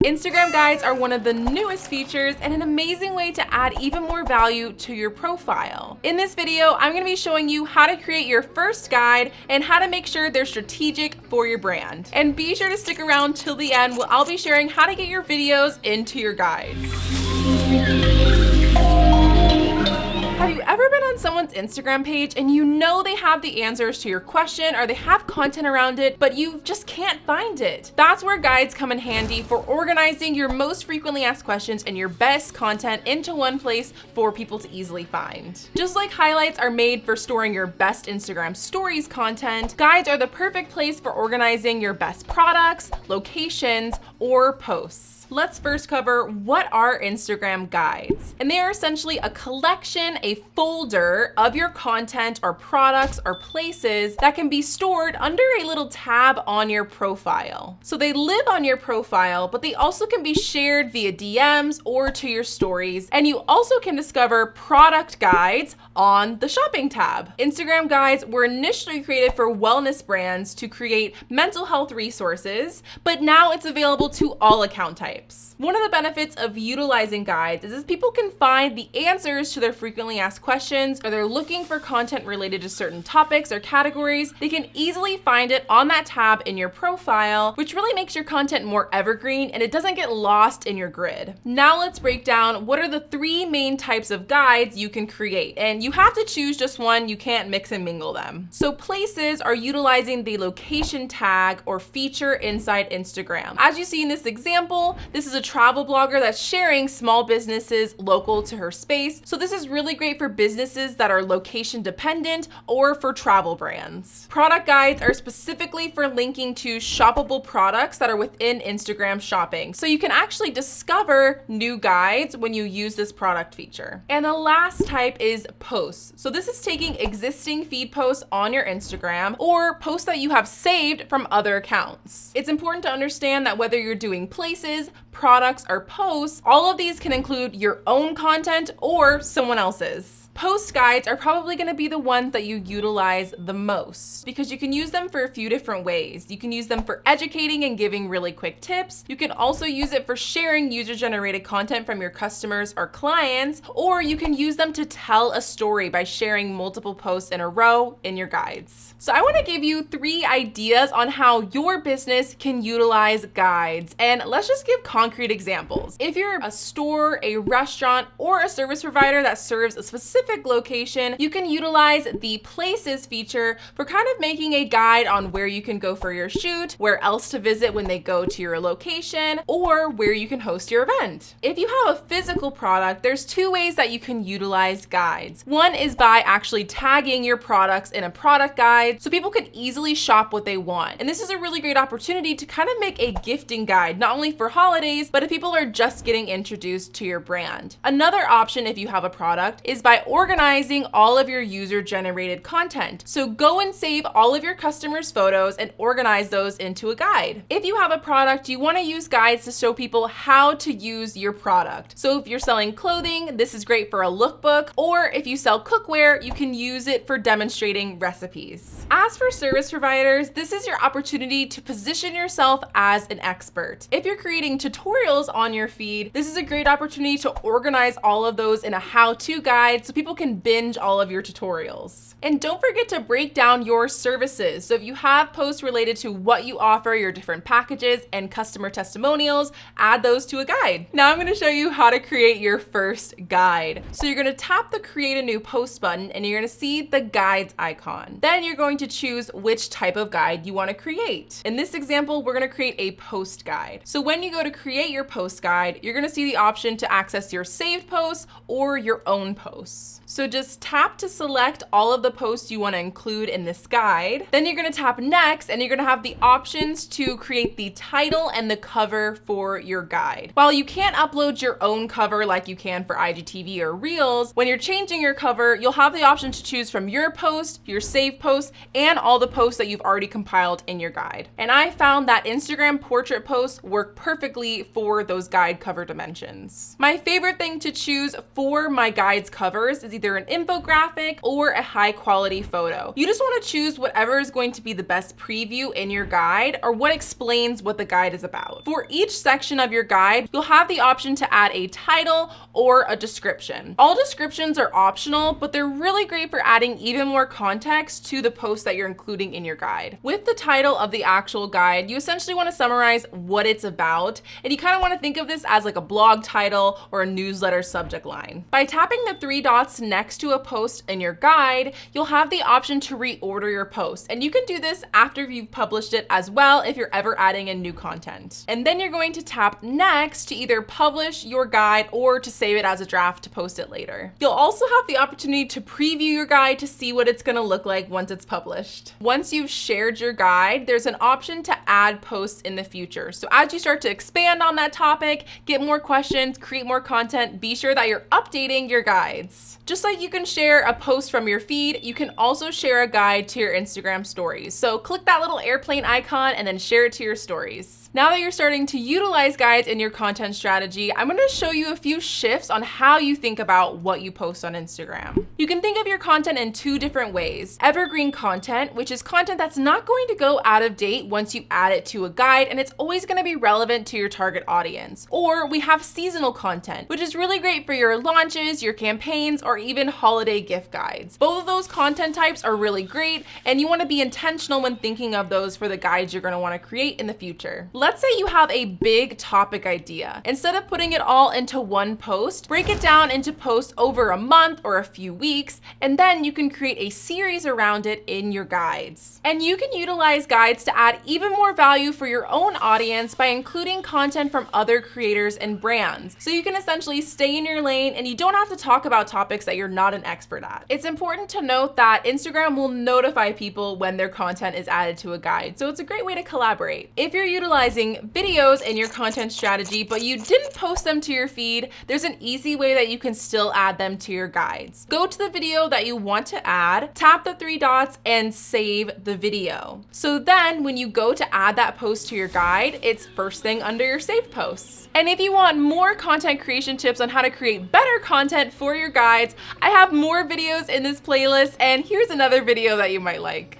Instagram guides are one of the newest features and an amazing way to add even more value to your profile. In this video, I'm going to be showing you how to create your first guide and how to make sure they're strategic for your brand. And be sure to stick around till the end where I'll be sharing how to get your videos into your guides. Have you ever been on someone's Instagram page and you know they have the answers to your question or they have content around it, but you just can't find it? That's where guides come in handy for organizing your most frequently asked questions and your best content into one place for people to easily find. Just like highlights are made for storing your best Instagram stories content, guides are the perfect place for organizing your best products, locations, or posts. Let's first cover what are Instagram guides. And they are essentially a collection, a folder of your content or products or places that can be stored under a little tab on your profile. So they live on your profile, but they also can be shared via DMs or to your stories. And you also can discover product guides on the shopping tab. Instagram guides were initially created for wellness brands to create mental health resources, but now it's available to all account types. One of the benefits of utilizing guides is people can find the answers to their frequently asked questions, or they're looking for content related to certain topics or categories. They can easily find it on that tab in your profile, which really makes your content more evergreen and it doesn't get lost in your grid. Now let's break down what are the three main types of guides you can create. And you have to choose just one, you can't mix and mingle them. So places are utilizing the location tag or feature inside Instagram. As you see in this example, this is a travel blogger that's sharing small businesses local to her space. So this is really great for businesses that are location dependent or for travel brands. Product guides are specifically for linking to shoppable products that are within Instagram shopping. So you can actually discover new guides when you use this product feature. And the last type is posts. So this is taking existing feed posts on your Instagram or posts that you have saved from other accounts. It's important to understand that whether you're doing places, products, or posts, all of these can include your own content or someone else's. Post guides are probably going to be the ones that you utilize the most because you can use them for a few different ways. You can use them for educating and giving really quick tips. You can also use it for sharing user-generated content from your customers or clients, or you can use them to tell a story by sharing multiple posts in a row in your guides. So I want to give you 3 ideas on how your business can utilize guides, and let's just give concrete examples. If you're a store, a restaurant, or a service provider that serves a specific location, you can utilize the places feature for kind of making a guide on where you can go for your shoot, where else to visit when they go to your location, or where you can host your event. If you have a physical product, there's 2 ways that you can utilize guides. One is by actually tagging your products in a product guide so people can easily shop what they want. And this is a really great opportunity to kind of make a gifting guide, not only for holidays, but if people are just getting introduced to your brand. Another option, if you have a product, is by organizing all of your user-generated content. So go and save all of your customers' photos and organize those into a guide. If you have a product, you want to use guides to show people how to use your product. So if you're selling clothing, this is great for a lookbook, or if you sell cookware, you can use it for demonstrating recipes. As for service providers, this is your opportunity to position yourself as an expert. If you're creating tutorials on your feed, this is a great opportunity to organize all of those in a how-to guide so people can binge all of your tutorials. And don't forget to break down your services. So if you have posts related to what you offer, your different packages and customer testimonials, add those to a guide. Now I'm going to show you how to create your first guide. So you're going to tap the create a new post button and you're going to see the guides icon. Then you're going to choose which type of guide you want to create. In this example, we're going to create a post guide. So when you go to create your post guide, you're going to see the option to access your saved posts or your own posts. So just tap to select all of the posts you want to include in this guide. Then you're going to tap next and you're going to have the options to create the title and the cover for your guide. While you can't upload your own cover like you can for IGTV or Reels, when you're changing your cover, you'll have the option to choose from your post, your saved posts, and all the posts that you've already compiled in your guide. And I found that Instagram portrait posts work perfectly for those guide cover dimensions. My favorite thing to choose for my guide's covers first is either an infographic or a high quality photo. You just want to choose whatever is going to be the best preview in your guide or what explains what the guide is about. For each section of your guide, you'll have the option to add a title or a description. All descriptions are optional, but they're really great for adding even more context to the post that you're including in your guide. With the title of the actual guide, you essentially want to summarize what it's about, and you kind of want to think of this as like a blog title or a newsletter subject line. By tapping the three dots next to a post in your guide, you'll have the option to reorder your post, and you can do this after you've published it as well if you're ever adding in new content. And then you're going to tap next to either publish your guide or to save it as a draft to post it later. You'll also have the opportunity to preview your guide to see what it's going to look like once it's published. Once you've shared your guide, there's an option to add posts in the future. So as you start to expand on that topic, get more questions, create more content, be sure that you're updating your guides. Just like you can share a post from your feed, you can also share a guide to your Instagram stories. So click that little airplane icon and then share it to your stories. Now that you're starting to utilize guides in your content strategy, I'm going to show you a few shifts on how you think about what you post on Instagram. You can think of your content in two different ways. Evergreen content, which is content that's not going to go out of date once you add it to a guide, and it's always going to be relevant to your target audience. Or we have seasonal content, which is really great for your launches, your campaigns, or even holiday gift guides. Both of those content types are really great, and you want to be intentional when thinking of those for the guides you're going to want to create in the future. Let's say you have a big topic idea. Instead of putting it all into one post, break it down into posts over a month or a few weeks, and then you can create a series around it in your guides. And you can utilize guides to add even more value for your own audience by including content from other creators and brands. So you can essentially stay in your lane and you don't have to talk about topics that you're not an expert at. It's important to note that Instagram will notify people when their content is added to a guide, so it's a great way to collaborate. If you're utilizing videos in your content strategy, but you didn't post them to your feed, there's an easy way that you can still add them to your guides. Go to the video that you want to add, tap the three dots, and save the video. So then when you go to add that post to your guide, it's first thing under your saved posts. And if you want more content creation tips on how to create better content for your guides, I have more videos in this playlist, and here's another video that you might like.